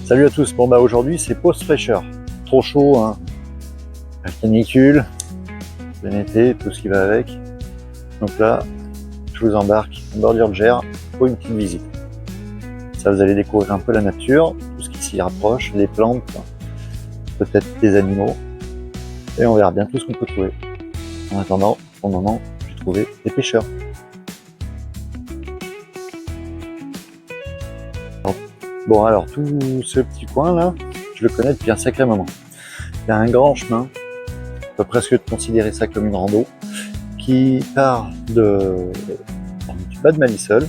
Salut à tous, bon bah aujourd'hui c'est pause fraîcheur, trop chaud, hein. La canicule, plein été, tout ce qui va avec. Donc là, je vous embarque en bordure de Gers pour une petite visite. Ça, vous allez découvrir un peu la nature, tout ce qui s'y rapproche, les plantes, peut-être des animaux, et on verra bien tout ce qu'on peut trouver. En attendant, pour le moment, j'ai trouvé des pêcheurs. Bon alors, tout ce petit coin là, je le connais depuis un sacré moment. Il y a un grand chemin, on peut presque considérer ça comme une rando, qui part du bas de Malisol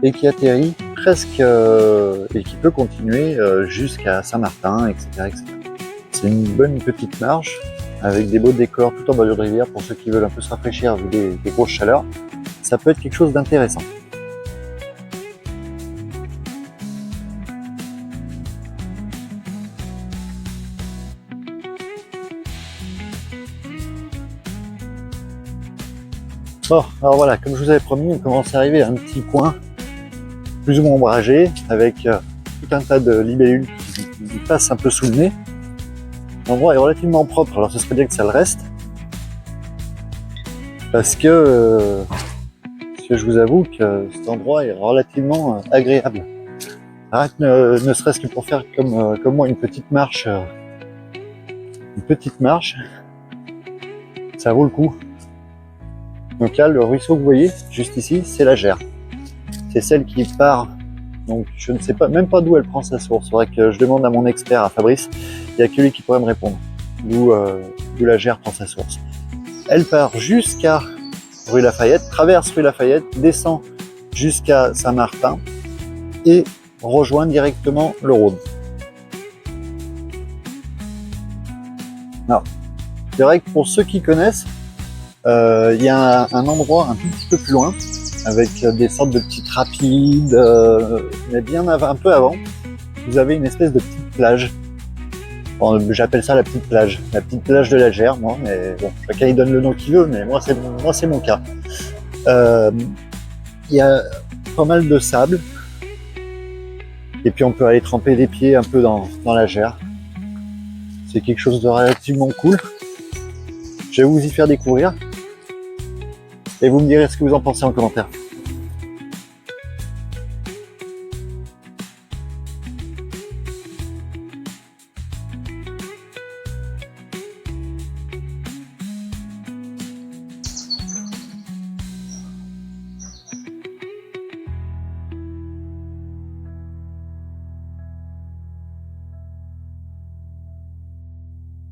et qui atterrit presque et qui peut continuer jusqu'à Saint-Martin, etc., etc. C'est une bonne petite marche avec des beaux décors tout en bordure de rivière pour ceux qui veulent un peu se rafraîchir vu des grosses chaleurs. Ça peut être quelque chose d'intéressant. Bon, alors voilà, comme je vous avais promis, on commence à arriver à un petit coin plus ou moins ombragé avec tout un tas de libellules qui passent un peu sous le nez. L'endroit est relativement propre, alors ce serait bien que ça le reste. Parce que je vous avoue que cet endroit est relativement agréable. Arrête, ne serait-ce que pour faire comme moi une petite marche, ça vaut le coup. Donc là, le ruisseau que vous voyez, juste ici, c'est la Gers. C'est celle qui part, donc je ne sais pas, même pas d'où elle prend sa source. Il faudrait que je demande à mon expert, à Fabrice, il n'y a que lui qui pourrait me répondre. D'où la Gers prend sa source. Elle part jusqu'à rue Lafayette, traverse rue Lafayette, descend jusqu'à Saint-Martin et rejoint directement le Rhône. Alors, c'est vrai que pour ceux qui connaissent, il y a un endroit un tout petit peu plus loin, avec des sortes de petites rapides, mais bien un peu avant, vous avez une espèce de petite plage. Bon, j'appelle ça la petite plage de la Gers, moi, mais bon, chacun y donne le nom qu'il veut, mais moi c'est mon cas. Il y a pas mal de sable, et puis on peut aller tremper les pieds un peu dans la Gers. C'est quelque chose de relativement cool. Je vais vous y faire découvrir. Et vous me direz ce que vous en pensez en commentaire.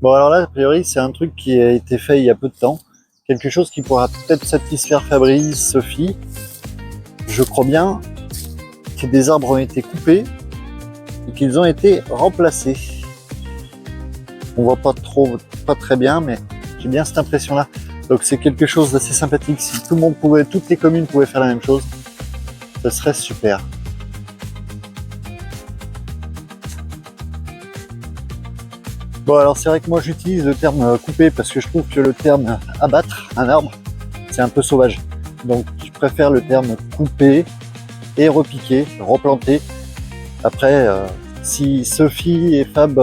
Bon alors là, a priori, c'est un truc qui a été fait il y a peu de temps. Quelque chose qui pourra peut-être satisfaire Fabrice, Sophie. Je crois bien que des arbres ont été coupés et qu'ils ont été remplacés. On voit pas très bien, mais j'ai bien cette impression-là. Donc c'est quelque chose d'assez sympathique. Si tout le monde toutes les communes pouvaient faire la même chose, ce serait super. Bon alors c'est vrai que moi j'utilise le terme couper parce que je trouve que le terme abattre un arbre c'est un peu sauvage. Donc je préfère le terme couper et repiquer, replanter. Après si Sophie et Fab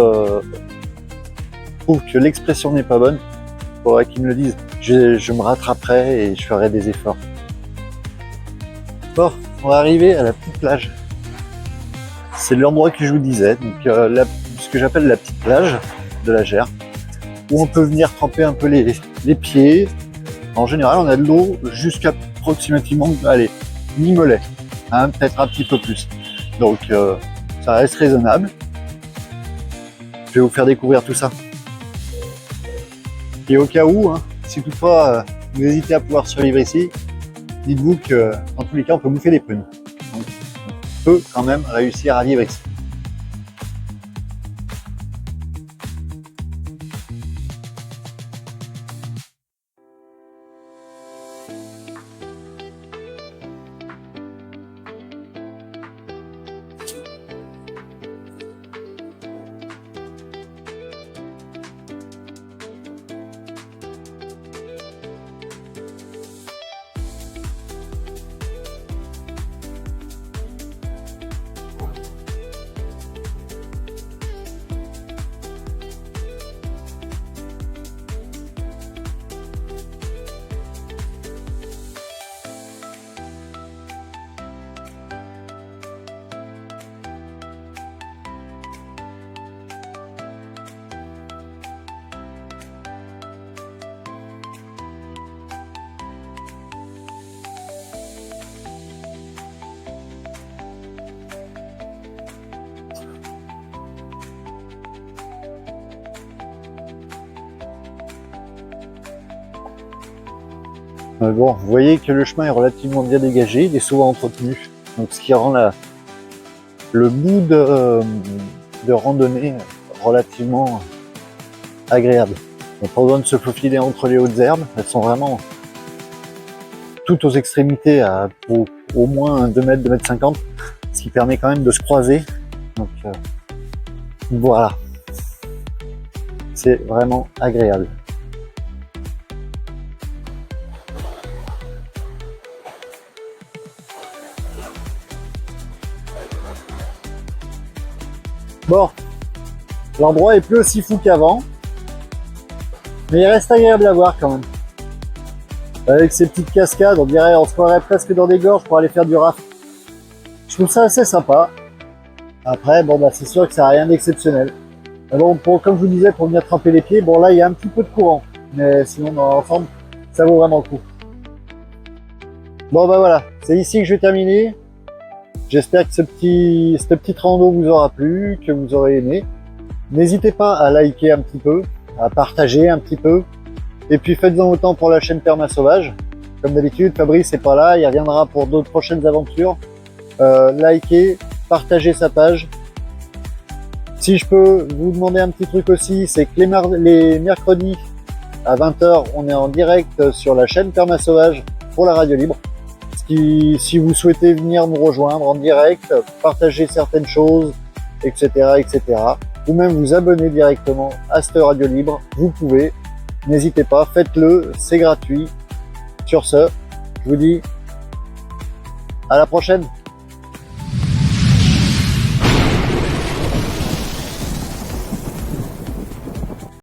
trouvent que l'expression n'est pas bonne, il faudrait qu'ils me le disent. Je me rattraperai et je ferai des efforts. Bon, on va arriver à la petite plage. C'est l'endroit que je vous disais, donc ce que j'appelle la petite plage de la Gers, où on peut venir tremper un peu les pieds. En général, on a de l'eau jusqu'à approximativement, allez, mi-mollet, hein, peut-être un petit peu plus. Donc, ça reste raisonnable. Je vais vous faire découvrir tout ça. Et au cas où, hein, si toutefois vous hésitez à pouvoir survivre ici, dites-vous que, dans tous les cas, on peut bouffer des prunes. Donc, on peut quand même réussir à vivre ici. Bon, vous voyez que le chemin est relativement bien dégagé, il est souvent entretenu, donc ce qui rend le bout de randonnée relativement agréable. On n'a pas besoin de se faufiler entre les hautes herbes, elles sont vraiment toutes aux extrémités à au moins 2 mètres, 2 mètres 50, ce qui permet quand même de se croiser. Donc voilà, c'est vraiment agréable. Bon, l'endroit est plus aussi fou qu'avant, mais il reste agréable à voir quand même. Avec ces petites cascades, on se croirait presque dans des gorges pour aller faire du raft. Je trouve ça assez sympa. Après, bon bah c'est sûr que ça n'a rien d'exceptionnel. Bon, comme je vous disais, pour venir tremper les pieds, bon là il y a un petit peu de courant, mais sinon dans l'ensemble, ça vaut vraiment le coup. Bon bah voilà, c'est ici que je vais terminer. J'espère que cette petite rando vous aura plu, que vous aurez aimé. N'hésitez pas à liker un petit peu, à partager un petit peu. Et puis faites-en autant pour la chaîne Perma Sauvage. Comme d'habitude, Fabrice n'est pas là, il reviendra pour d'autres prochaines aventures. Likez, partagez sa page. Si je peux vous demander un petit truc aussi, c'est que les mercredis à 20h, on est en direct sur la chaîne Perma Sauvage pour la radio libre. Si vous souhaitez venir nous rejoindre en direct, partager certaines choses, etc., etc., ou même vous abonner directement à cette radio libre, vous pouvez. N'hésitez pas, faites-le, c'est gratuit. Sur ce, je vous dis à la prochaine.